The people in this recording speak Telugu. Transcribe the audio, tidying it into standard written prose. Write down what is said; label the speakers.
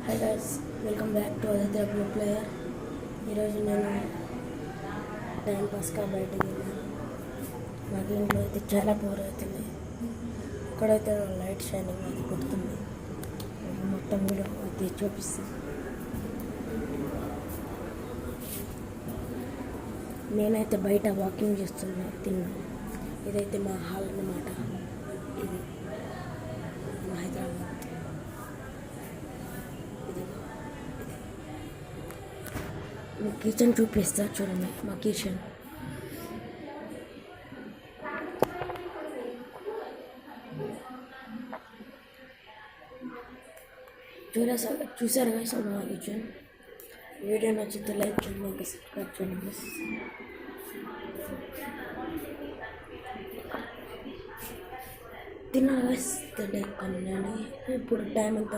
Speaker 1: Hi guys, welcome back to Aditya blue player. ఈరోజు నేను టైం పాస్గా బయటకు వెళ్ళాను. మాకు ఇంట్లో అయితే చాలా బోర్ అవుతుంది. ఇక్కడైతే లైట్ షైనింగ్ అది కొడుతుంది. మొత్తం వీడియో అయితే చూపిస్తాను. నేనైతే బయట వాకింగ్ తిన్నాను. ఇదైతే మా హాల్ అన్నమాట. ఇది మా హైదరాబాద్. మీ కిచెన్ చూపిస్తా చూడండి. మా కిచెన్ చూసారు కదా మా కిచెన్. వీడియో నచ్చితే లైక్ చేయండి, సబ్స్క్రైబ్ చేయండి. తిన్నాను తింటే ఇప్పుడు టైం ఎంత